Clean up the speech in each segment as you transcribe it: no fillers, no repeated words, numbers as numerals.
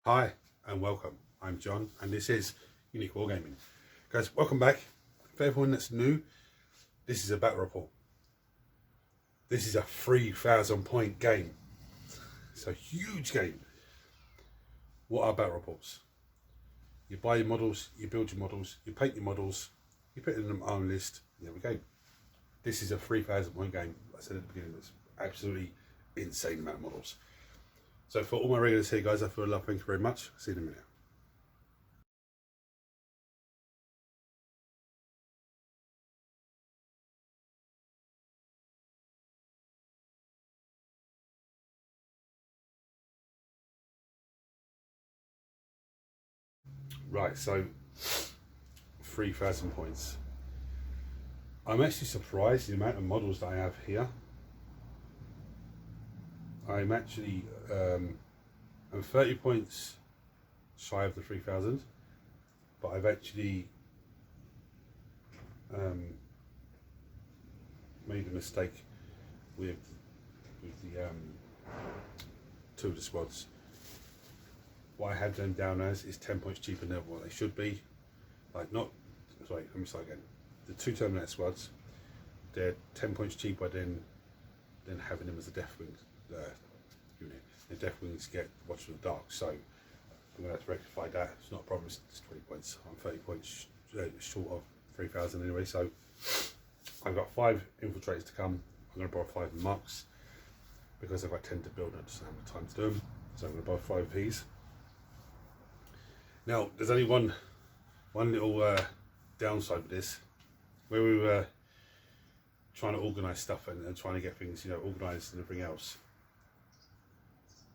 Hi and welcome. I'm John and this is Unique Wargaming. Guys, welcome back. For everyone that's new, this is a battle report. This is a 3,000 point game. It's a huge game. What are battle reports? You buy your models, you build your models, you paint your models, you put it in an arm list, and there we go. This is a 3,000 point game. Like I said at the beginning, it's absolutely insane amount of models. So for all my regulars here, guys, I feel love. Thank you very much. See you in a minute. Right, so 3,000 points. I'm actually surprised the amount of models that I have here. I'm actually I'm 30 points shy of the 3,000, but I've actually made a mistake with the two of the squads. What I had them down as is 10 points cheaper than what they should be. Like not, sorry, let me start again. The two Terminator squads, they're 10 points cheaper than having them as a Deathwing unit. The Deathwings get Watch from the Dark, so I'm going to have to rectify that. It's not a problem, it's 20 points. I'm 30 points short of 3,000 anyway, so I've got 5 infiltrators to come. I'm going to borrow 5 marks because I've got 10 to build and I just don't have time to do them, so I'm going to borrow 5 of these. Now, there's only one little downside with this. Where we were trying to organise stuff and trying to get things, you know, organised and everything else.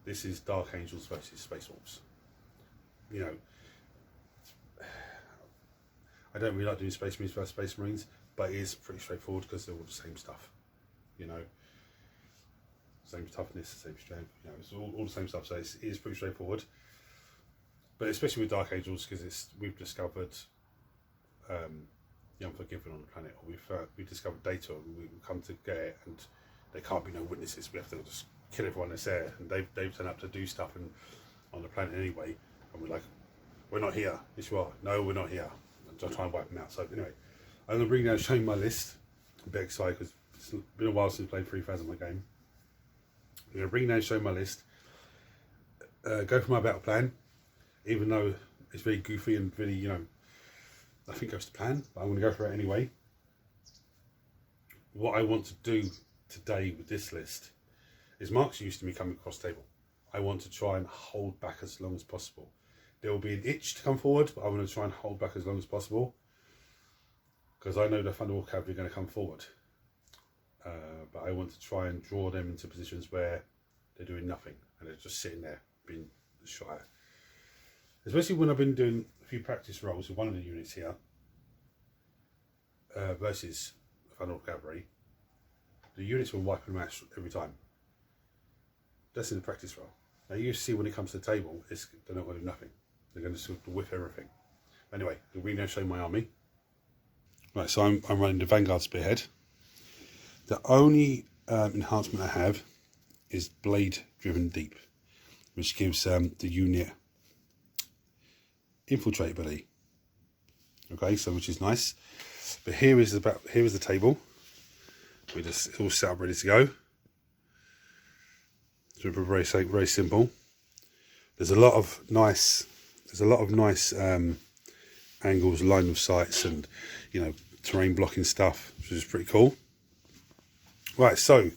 This is Dark Angels versus Space Wolves. You know, I don't really like doing Space Marines versus Space Marines, but it is pretty straightforward because they're all the same stuff. You know, same toughness, same strength. You know, it's all the same stuff. So it is pretty straightforward. But especially with Dark Angels, because we've discovered the Unforgiven on the planet, or we've discovered data, and we've come to get it, and there can't be no witnesses. We have to just kill everyone that's there, and they've turned up to do stuff on the planet anyway, and we're like, we're not here. Yes, you are. No, we're not here. And I'll try and wipe them out. So anyway, I'm going to bring down showing my list. I'm a bit excited because it's been a while since I played 3,000 my game. I'm going to bring down showing my list. Go for my battle plan. Even though it's very goofy and really, you know, nothing goes to plan, but I'm going to go for it anyway. What I want to do today with this list is marks used to me coming across the table. I want to try and hold back as long as possible. There will be an itch to come forward, but I want to try and hold back as long as possible because I know the Thunderwall Cavalry are going to come forward. But I want to try and draw them into positions where they're doing nothing and they're just sitting there being shot at. Especially when I've been doing a few practice rolls with one of the units here versus Thunderwall Cavalry, the units will wipe them out every time. That's in the practice roll. Now you see when it comes to the table, they're not going to do nothing. They're going to sort of whip everything. Anyway, we're going to show my army. Right, so I'm running the Vanguard Spearhead. The only enhancement I have is Blade Driven Deep, which gives the unit infiltratability. Okay, so which is nice. But here is the table. It's all set up ready to go. So very simple. There's a lot of nice angles, line of sights, and you know, terrain blocking stuff, which is pretty cool. Right, so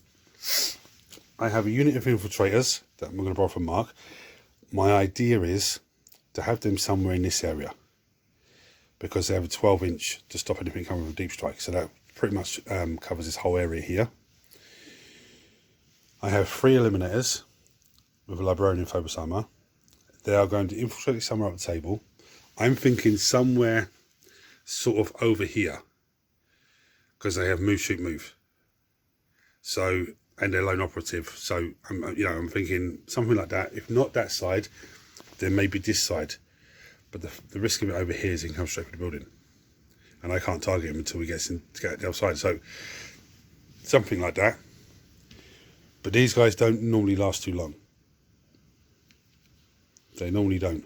I have a unit of infiltrators that I'm going to borrow from Mark. My idea is to have them somewhere in this area because they have a 12-inch to stop anything coming from a deep strike. So that pretty much covers this whole area here. I have 3 eliminators with a librarian and phobos armor. They are going to infiltrate somewhere up the table. I'm thinking somewhere sort of over here because they have move, shoot, move. So, and they're lone operative. So, I'm thinking something like that. If not that side, then maybe this side. But the risk of it over here is he can come straight for the building. And I can't target him until he gets to get the other side. So, something like that. But these guys don't normally last too long. They normally don't.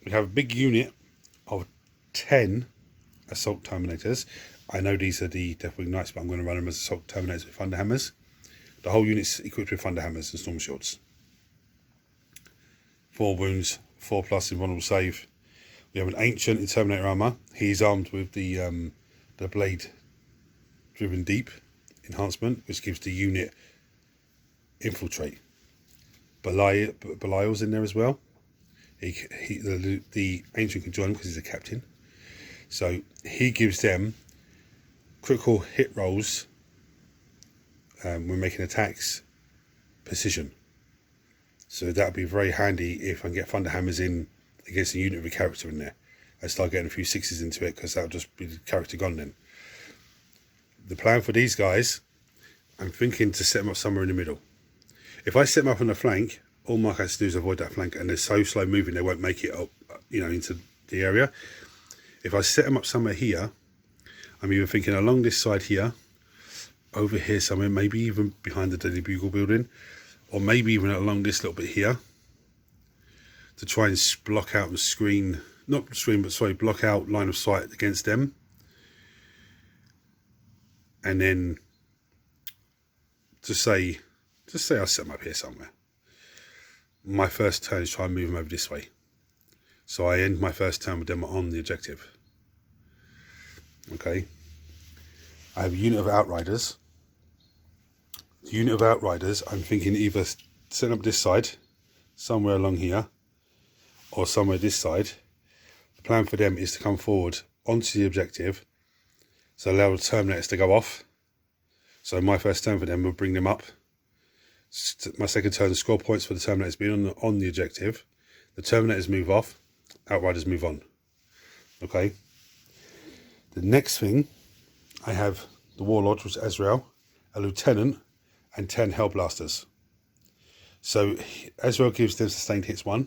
We have a big unit of 10 assault terminators. I know these are the Death Wing Knights, but I'm going to run them as assault terminators with thunder hammers. The whole unit's equipped with thunder hammers and storm shields. 4 wounds, 4+ invulnerable save. We have an ancient in Terminator armor. He's armed with the blade driven deep enhancement, which gives the unit infiltrate. Belial's in there as well. The ancient can join because he's a captain. So he gives them critical hit rolls when making attacks, precision. So that would be very handy if I can get thunder hammers in against a unit of a character in there. I start getting a few 6s into it, because that'll just be the character gone then. The plan for these guys, I'm thinking to set them up somewhere in the middle. If I set them up on the flank, all my has to do is avoid that flank, and they're so slow moving they won't make it up, into the area. If I set them up somewhere here, I'm even thinking along this side here, over here somewhere, maybe even behind the Daily Bugle building, or maybe even along this little bit here, to try and block out and screen, block out line of sight against them. And then just say I set them up here somewhere. My first turn is try and move them over this way. So I end my first turn with them on the objective. Okay. I have a unit of Outriders. The unit of Outriders, I'm thinking either set up this side, somewhere along here, or somewhere this side. The plan for them is to come forward onto the objective, so allow the Terminators to go off. So my first turn for them will bring them up. My second turn, score points for the Terminators being on the objective. The Terminators move off, Outriders move on. Okay. The next thing, I have the Warlord, which is Azrael, a Lieutenant, and 10 Hellblasters. So Azrael gives them sustained hits 1.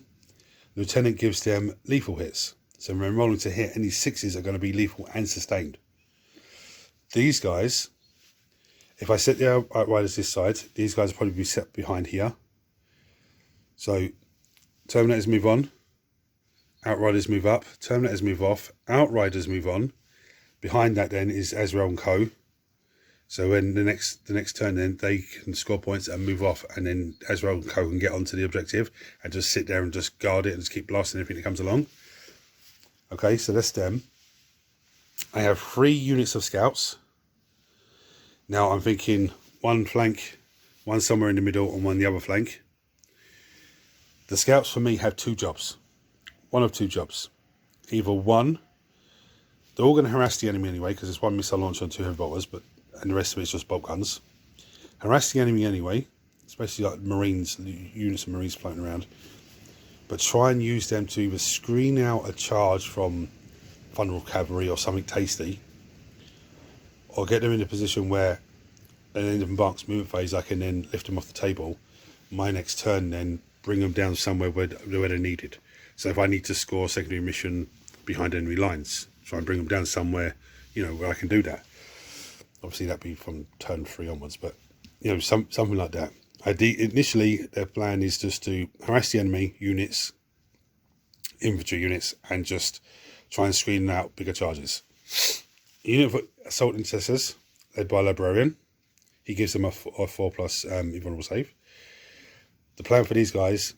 Lieutenant gives them lethal hits. So when rolling to hit, any 6s are going to be lethal and sustained. These guys, if I set the Outriders this side, these guys will probably be set behind here. So Terminators move on, Outriders move up, Terminators move off, Outriders move on. Behind that then is Azrael and Co. So when the next turn, then they can score points and move off, and then Azrael and Co can get onto the objective and just sit there and just guard it and just keep blasting everything that comes along. Okay, so that's them. I have 3 units of scouts. Now I'm thinking one flank, one somewhere in the middle, and one the other flank. The scouts for me have 2 jobs. One of 2 jobs. Either one, they're all going to harass the enemy anyway, because there's 1 missile launcher and 2 heavy bolters, and the rest of it's just bolt guns. Harass the enemy anyway, especially like Marines, units of Marines floating around. But try and use them to either screen out a charge from vulnerable cavalry or something tasty, or get them in a position where at the end of Mark's movement phase I can then lift them off the table. My next turn then bring them down somewhere where they're needed. So if I need to score a secondary mission behind enemy lines, try and bring them down somewhere, where I can do that. Obviously that'd be from turn 3 onwards, but something like that. Initially their plan is just to harass the enemy units, infantry units, and just try and screen out bigger charges. A unit of assault intercessors led by a librarian. He gives them a 4+ invulnerable save. The plan for these guys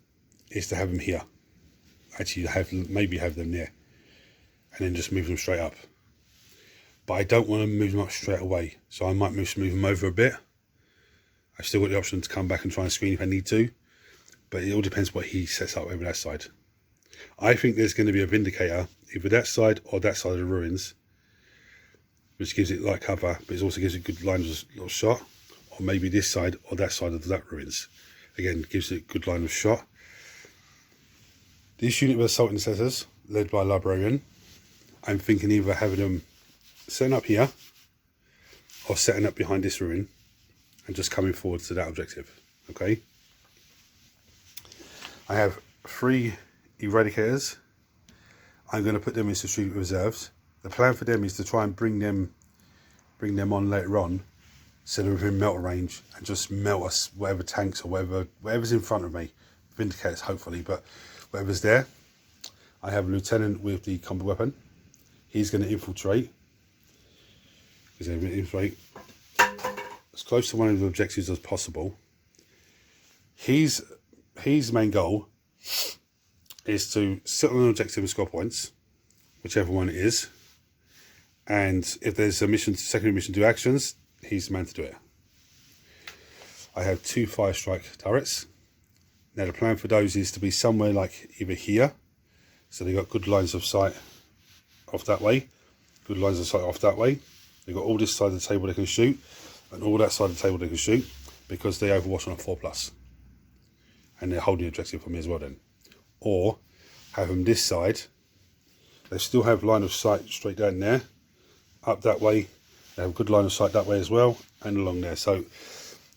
is to have them here. Actually, maybe have them near, and then just move them straight up. But I don't want to move them up straight away, so I might move them over a bit. I've still got the option to come back and try and screen if I need to, but it all depends what he sets up over that side. I think there's going to be a Vindicator, either that side or that side of the ruins, which gives it light cover, but it also gives it good line of shot, or maybe this side or that side of that ruins. Again, gives it good line of shot. This unit of assault intercessors, led by a librarian, I'm thinking either having them setting up here, or setting up behind this ruin, and just coming forward to that objective. Okay. I have 3 eradicators. I'm going to put them in strategic reserves. The plan for them is to try and bring them on later on, so they're within melt range, and just melt us whatever tanks or whatever's in front of me. Vindicators hopefully, but whatever's there. I have a lieutenant with the combat weapon. He's going to infiltrate. He's going to infiltrate as close to one of the objectives as possible. His main goal is to sit on an objective and score points, whichever one it is. And if there's a mission, secondary mission to do actions, he's the man to do it. I have 2 fire strike turrets. Now the plan for those is to be somewhere like either here, so they've got good lines of sight off that way, good lines of sight off that way. They've got all this side of the table they can shoot, and all that side of the table they can shoot, because they overwatch on a 4+. And they're holding the objective for me as well then. Or have them this side, they still have line of sight straight down there, up that way, they have a good line of sight that way as well, and along there. So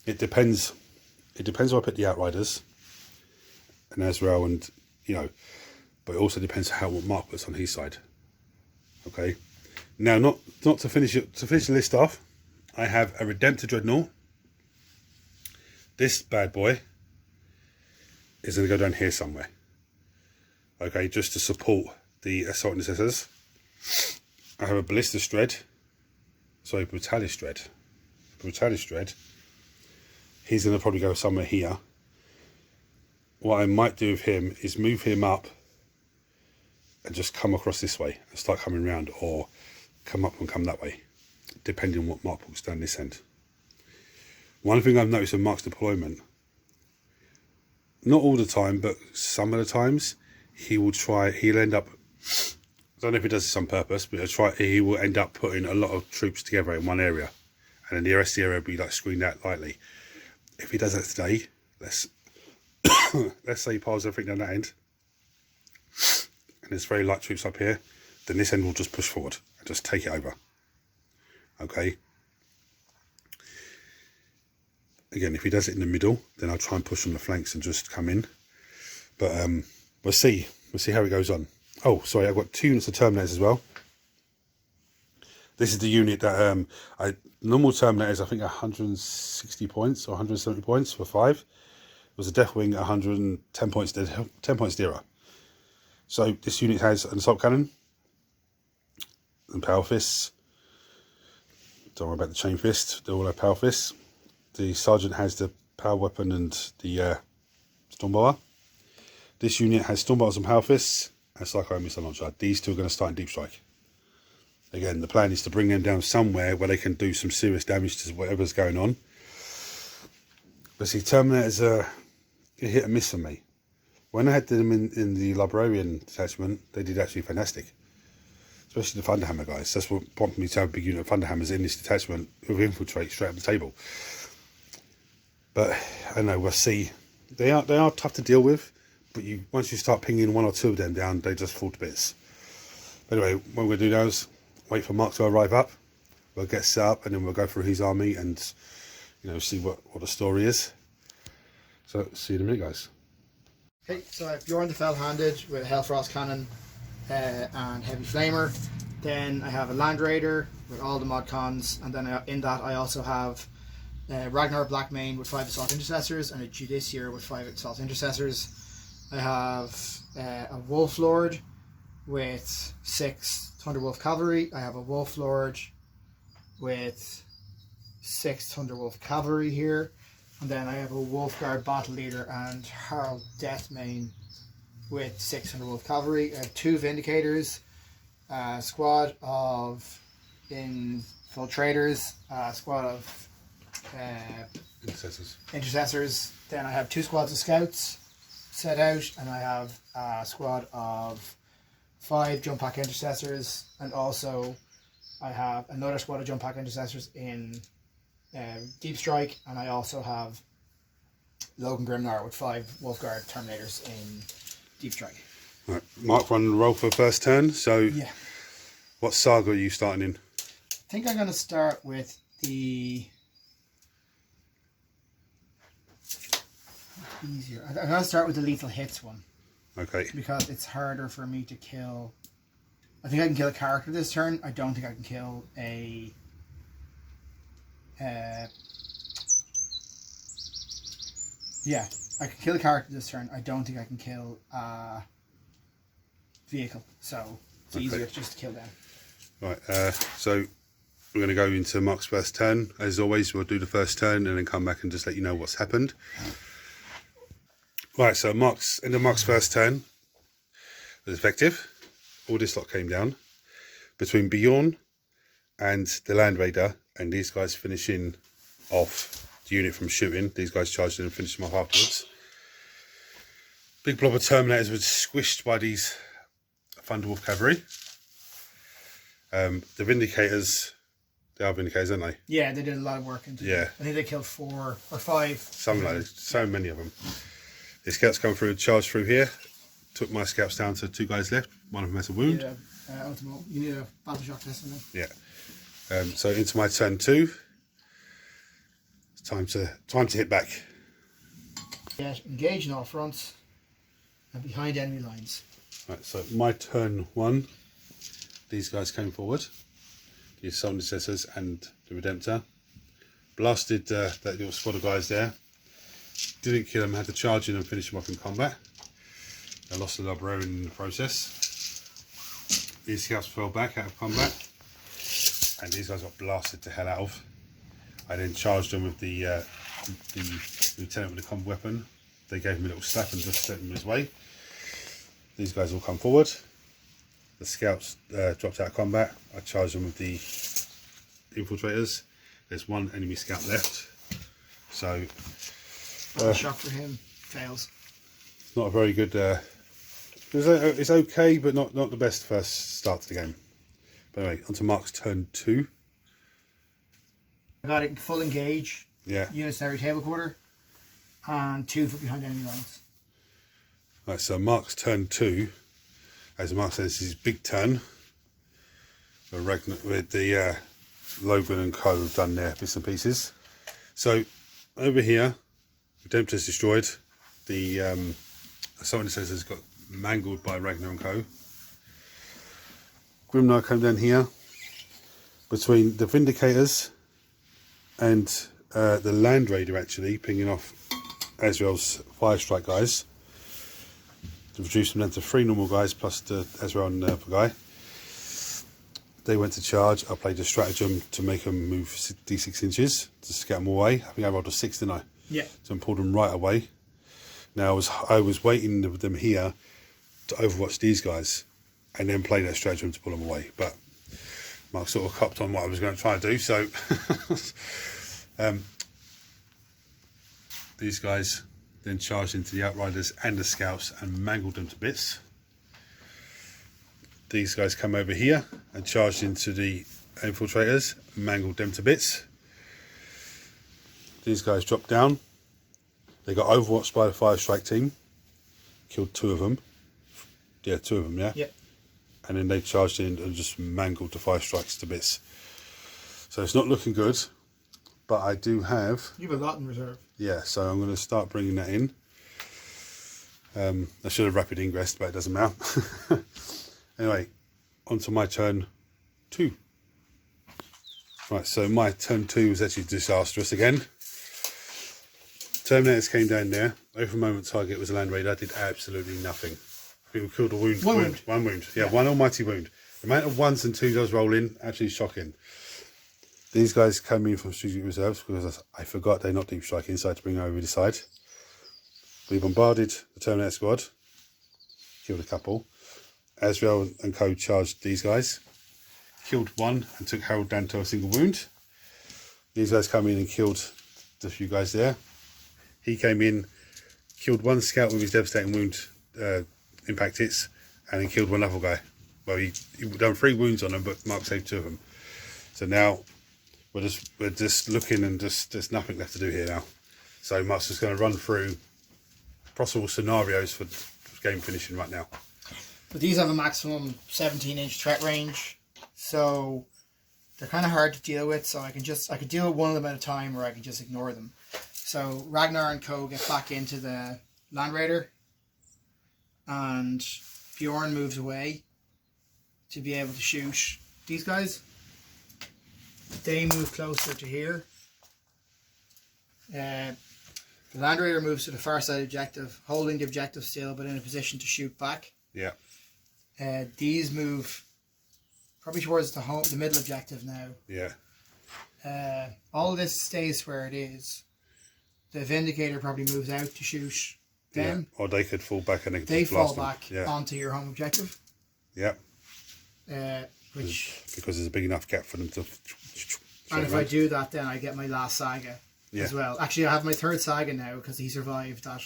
it depends where I put the outriders, and as well, and but it also depends what Mark puts on his side. Okay, now not to finish the list off, I have a Redemptor Dreadnought. This bad boy is going to go down here somewhere. Okay, just to support the assault intercessors. I have a Brutalist Dread. He's going to probably go somewhere here. What I might do with him is move him up and just come across this way and start coming round, or come up and come that way, depending on what Mark puts down this end. One thing I've noticed in Mark's deployment, not all the time, but some of the times, he'll end up, I don't know if he does this on purpose, but he will end up putting a lot of troops together in one area, and then the rest of the area will be like screened out lightly. If he does that today, let's say he piles everything down that end, and there's very light troops up here, then this end will just push forward and just take it over. Okay. Again, if he does it in the middle, then I'll try and push on the flanks and just come in. But we'll see how it goes on. Oh, sorry, I've got 2 units of Terminators as well. This is the unit that normal Terminators, I think 160 points or 170 points for 5. It was a Deathwing 110 points, 10 points dearer. So this unit has an assault cannon and power fists. Don't worry about the chain fist, they all have power fists. The sergeant has the power weapon and the Stormbower. This unit has Stormbowers and power fists and Psycho missile launcher. These 2 are going to start in deep strike. Again, the plan is to bring them down somewhere where they can do some serious damage to whatever's going on. But see, Terminators are a hit and miss for me. When I had them in the Librarian detachment, they did actually fantastic. Especially the Thunderhammer guys. That's what prompted me to have a big unit of Thunderhammers in this detachment who infiltrate straight up the table. But I don't know, we'll see. They are tough to deal with, but once you start pinging 1 or 2 of them down, they just fall to bits. But anyway, what we're going to do now is wait for Mark to arrive up. We'll get set up, and then we'll go through his army and see what the story is. So see you in a minute, guys. Okay, so I have Bjorn the Fell-Handed with a Hellfrost Cannon and Heavy Flamer. Then I have a Land Raider with all the mod cons, and then in that I also have Ragnar Blackmane with 5 Assault Intercessors and a Judiciar with 5 Assault Intercessors. I have a Wolf Lord with 6 Thunderwolf Cavalry. I have a Wolf Lord with 6 Thunderwolf Cavalry here. And then I have a Wolfguard Battle Leader and Harald Deathmane with 6 Thunderwolf Cavalry. I have 2 Vindicators, a squad of Infiltrators, a squad of Intercessors. Then I have 2 squads of Scouts set out, and I have a squad of 5 Jump Pack Intercessors, and also I have another squad of Jump Pack Intercessors in Deep Strike, and I also have Logan Grimnar with 5 Wolfguard Terminators in Deep Strike. Right. Mark, run the roll for first turn. So, yeah. What saga are you starting in? I think I'm going to start with the easier. I'm going to start with the lethal hits one. Okay. Because it's harder for me to kill. I think I can kill a character this turn. I don't think I can kill a yeah, I can kill a character this turn. I don't think I can kill a vehicle. So it's easier just to kill them. Right, so we're going to go into Mark's first turn. As always, we'll do the first turn and then come back and just let you know what's happened. Right, so end of Mark's first turn was effective. All this lot came down. Between Bjorn and the Land Raider, and these guys finishing off the unit from shooting. These guys charged in and finished them off afterwards. Big blob of Terminators was squished by these Thunderwolf cavalry. The Vindicators, they are Vindicators, aren't they? Yeah, they did a lot of work into it. I think they killed 4 or 5. Something like that. So many of them. The scouts come through, charged through here. Took my scouts down to 2 guys left. One of them has a wound. Yeah, you need a battle shock this one then. Yeah. So into my turn 2. It's time to hit back. Yeah, engage in all fronts and behind enemy lines. Right, so my turn 1. These guys came forward. The Assault Intercessors and the Redemptor. Blasted that little squad of guys there. Didn't kill them, had to charge in and finish them off in combat. I lost a librarian in the process. These scouts fell back out of combat. And these guys got blasted to hell out of. I then charged them with the lieutenant with the combat weapon. They gave him a little slap and just sent him his way. These guys all come forward. The scouts dropped out of combat. I charged them with the infiltrators. There's 1 enemy scout left. So Shock for him fails. Not a very good. It's okay, but not the best first start to the game. But anyway, on to Mark's turn 2. I got it full engage. Yeah. Units in every table quarter, and 2 for behind enemy lines. Right, so Mark's turn 2. As Mark says, this is his big turn. With the Logan and Co have done their bits and pieces. So over here, Redemptor's destroyed. The Assault Intercessors got mangled by Ragnar and Co. Grimnar came down here. Between the Vindicators and the Land Raider, actually pinging off Azrael's Fire Strike guys. To reduce them down to 3 normal guys plus the Azrael and the other guy. They went to charge. I played a stratagem to make them move d6 inches to scare them away. I think I rolled a 6, didn't I? Yeah. So I pulled them right away. Now I was waiting with them here to overwatch these guys and then play that stratagem to pull them away. But Mark sort of copped on what I was going to try to do. So these guys then charged into the Outriders and the Scouts and mangled them to bits. These guys come over here and charged into the Infiltrators, mangled them to bits. These guys dropped down. They got overwatched by the Fire Strike team. Killed 2 of them. Yeah, 2 of them, yeah? Yep. And then they charged in and just mangled the Fire Strikes to bits. So it's not looking good. But I do have... You have a lot in reserve. Yeah, so I'm going to start bringing that in. I should have rapid ingressed, but it doesn't matter. Anyway, on to my turn 2. Right, so my turn 2 was actually disastrous again. Terminators came down there. Over moment target was a Land Raider. Did absolutely nothing. We killed a wound. One wound. Yeah, 1 almighty wound. The amount of 1s and 2s I was rolling, actually shocking. These guys came in from strategic reserves because I forgot they're not deep strike inside to bring over the side. We bombarded the Terminator squad. Killed a couple. Azrael and Co charged these guys. Killed 1 and took Harold down to a single wound. These guys come in and killed the few guys there. He came in, killed 1 scout with his devastating wound impact hits, and then killed 1 other guy. Well, he done 3 wounds on them, but Mark saved 2 of them. So now we're just looking, and there's nothing left to do here now. So Mark's just going to run through possible scenarios for game finishing right now. But these have a maximum 17-inch threat range, so they're kind of hard to deal with. So I could deal with one of them at a time, or I could just ignore them. So Ragnar and Co get back into the Land Raider, and Bjorn moves away to be able to shoot these guys. They move closer to here. The Land Raider moves to the far side objective, holding the objective still, but in a position to shoot back. Yeah. These move probably towards the middle objective now. Yeah. All of this stays where it is. The Vindicator probably moves out to shoot them. Yeah. Or they could fall back and they fall blast back onto your home objective. Yeah. Because there's a big enough gap for them to. And if I do that, then I get my last Saga as well. Actually, I have my third Saga now because he survived that.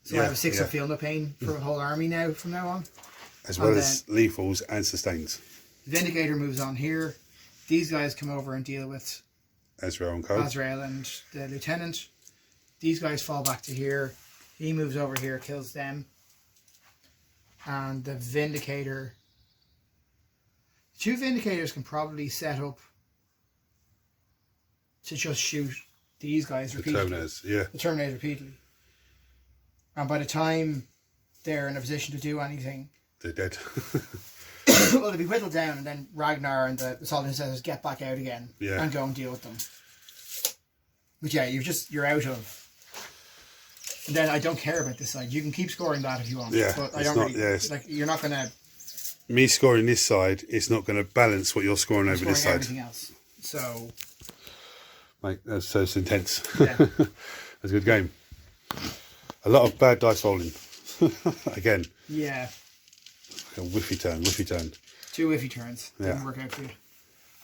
So I have a 6 of Feel No Pain for a whole army now from now on. As well as lethals and sustains. Vindicator moves on here. These guys come over and deal with Azrael and Co. Azrael and the Lieutenant. These guys fall back to here. He moves over here, kills them. And the Vindicator... 2 Vindicators can probably set up to just shoot these guys repeatedly. The Terminators, yeah. The Terminators repeatedly. And by the time they're in a position to do anything... They're dead. Well, they'll be whittled down, and then Ragnar and the Assault Intercessors get back out again and go and deal with them. But yeah, you're out of... And then I don't care about this side. You can keep scoring that if you want. Yeah, but I don't really... Like, you're not going to... Me scoring this side, it's not going to balance what you're scoring over this side. Everything else. So... Mate, that's so intense. Yeah. That's a good game. A lot of bad dice rolling. Again. Yeah. A whiffy turn. 2 whiffy turns. Didn't work out for you.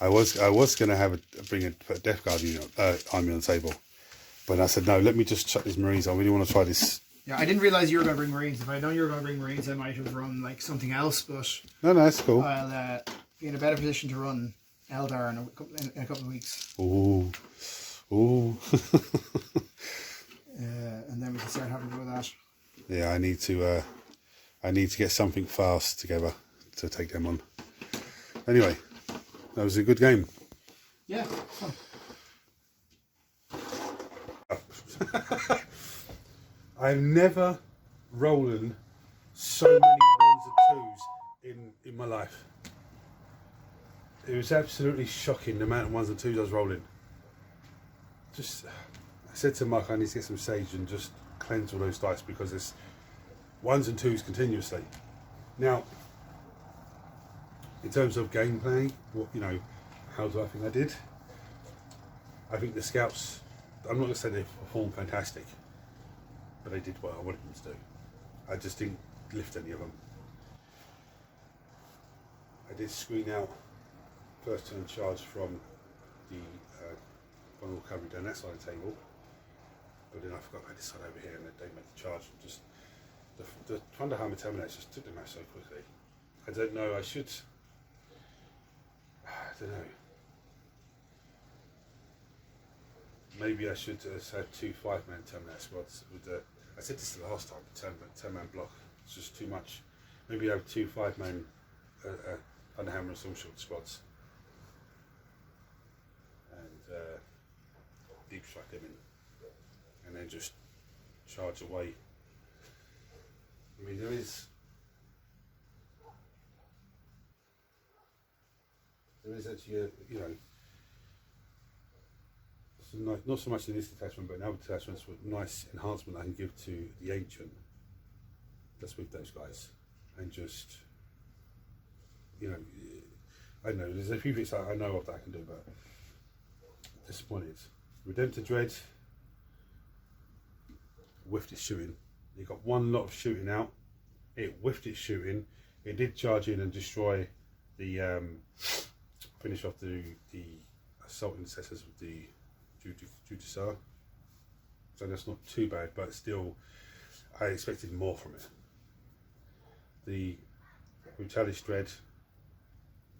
I was going to bring a Death Guard unit, army on the table. But I said, no, let me just chuck these Marines. I really want to try this. Yeah, I didn't realise you were going to bring Marines. If I'd known you were going to bring Marines, I might have run like something else. But no, that's cool. I'll be in a better position to run Eldar in a couple of weeks. Ooh. And then we can start having to go with that. Yeah, I need to get something fast together to take them on. Anyway, that was a good game. Yeah, fun. I've never rolled so many 1s and 2s in my life. It was absolutely shocking the amount of 1s and 2s I was rolling. I said to Mark, I need to get some sage and just cleanse all those dice because it's 1s and 2s continuously. Now, in terms of gameplay, how do I think I did? I think the scouts, I'm not going to say they performed fantastic, but they did what I wanted them to do. I just didn't lift any of them. I did screen out first turn charge from the vulnerable cavalry down that side of the table, but then I forgot about this side over here and they made the charge. Just the Thunderhammer Terminators just took them out so quickly. I don't know, I don't know. Maybe I should have 2 5-man Terminator squads. I said this the last time, the 10-man block. It's just too much. Maybe I have 2 5-man Thunderhammer and Stormshield squads. And deep strike them in. And then just charge away. I mean, there is actually not so much in this detachment, but in other detachments with nice enhancement I can give to the Ancient. That's with those guys, and just I don't know. There's a few bits I know of that I can do, but disappointed. Redemptor Dread whiffed its shooting. It got one lot of shooting out. It whiffed its shooting. It did charge in and destroy the finish off the assault intercessors with the Judiciar. So that's not too bad, but still I expected more from it. The Brutalis Dread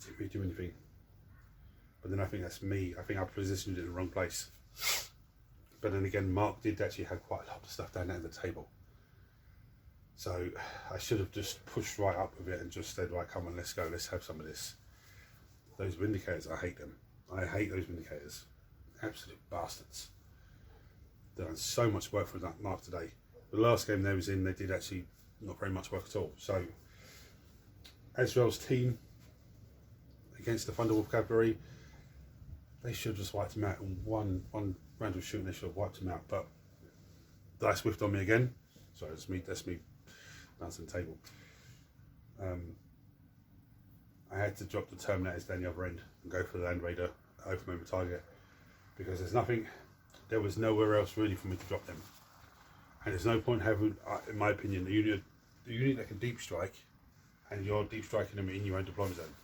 didn't really do anything. But then I think that's me. I think I positioned it in the wrong place. But then again, Mark did actually have quite a lot of stuff down there at the table. So I should have just pushed right up with it and just said, right, come on, let's go, let's have some of this. Those Vindicators, I hate them. I hate those Vindicators. Absolute bastards. They've done so much work for Mark today. The last game they was in, they did actually not very much work at all. So Azrael's team against the Thunderwolf Cavalry, they should have just wiped them out in one random shooting. They should have wiped them out, but dice whiffed on me again. Sorry, that's me bouncing the table. I had to drop the Terminators down the other end and go for the Land Raider open moment target, because there was nowhere else really for me to drop them. And there's no point having, in my opinion, the unit that can deep strike, and you're deep striking them in your own deployment zone.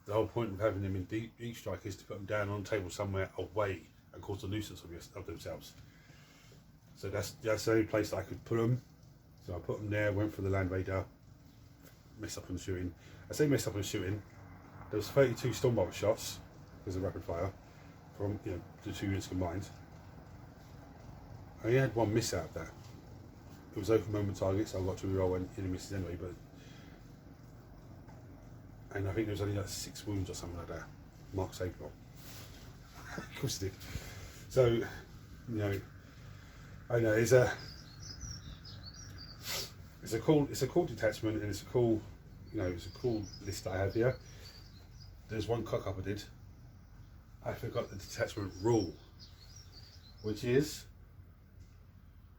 The whole point of having them in deep strike is to put them down on the table somewhere away and cause a nuisance of themselves. So that's the only place that I could put them. So I put them there, went for the Land Raider, messed up on the shooting. I say messed up on the shooting. There was 32 Stormbomber shots because of rapid fire from the two units combined. I only had one miss out of that. It was open moment target, so I got to reroll any misses anyway. And I think there was only like 6 wounds or something like that. Mark saved them all. Of course it did. So, I know it's a cool detachment, and it's a cool list that I have here. There's one cock up I did. I forgot the detachment rule, which is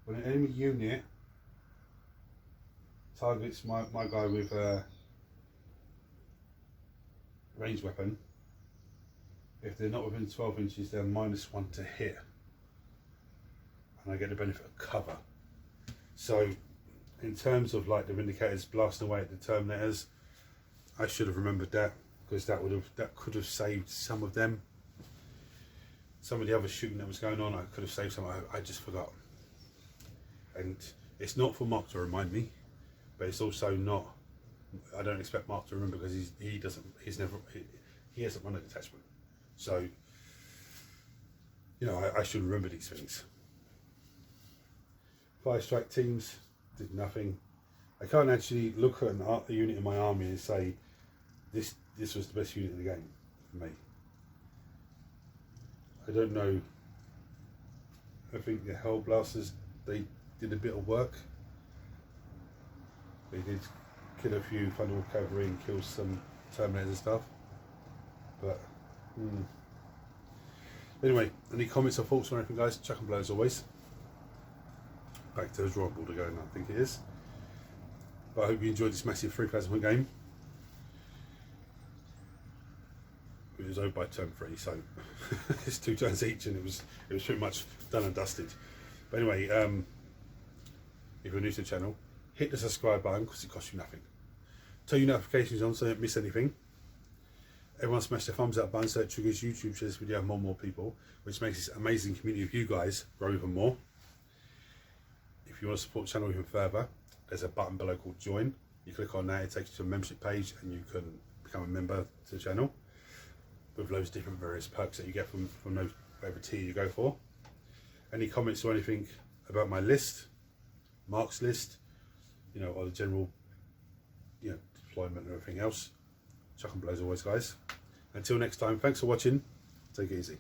when an enemy unit targets my guy with a ranged weapon, if they're not within 12 inches, they're -1 to hit, and I get the benefit of cover. So in terms of like the Vindicators blasting away at the Terminators, I should have remembered that, because that could have saved some of them. Some of the other shooting that was going on, I could have saved some. I just forgot. And it's not for Mark to remind me, but it's also not. I don't expect Mark to remember, because he hasn't run a detachment. So I should remember these things. 5 strike teams did nothing. I can't actually look at a unit in my army and say this was the best unit in the game for me. I don't know. I think the Hellblasters, they did a bit of work. They did kill a few Thunderwolf cavalry and kill some Terminators and stuff. But anyway, any comments or thoughts or anything, guys? Chuck and blow as always. Back to the drawing board again, I think it is. But I hope you enjoyed this massive 3,000 point game. It was over by turn 3, so it's 2 turns each, and it was pretty much done and dusted. But anyway, if you're new to the channel, hit the subscribe button, because it costs you nothing. Turn your notifications on so you don't miss anything. Everyone smash the thumbs up button so it triggers YouTube, shares this video to more and more people, which makes this amazing community of you guys grow even more. If you want to support the channel even further, there's a button below called join. You click on that, it takes you to a membership page, and you can become a member to the channel with loads of different various perks that you get from those, whatever tier you go for. Any comments or anything about my list, Mark's list, or the general deployment and everything else, chuck and blow as always, guys. Until next time, thanks for watching. Take it easy.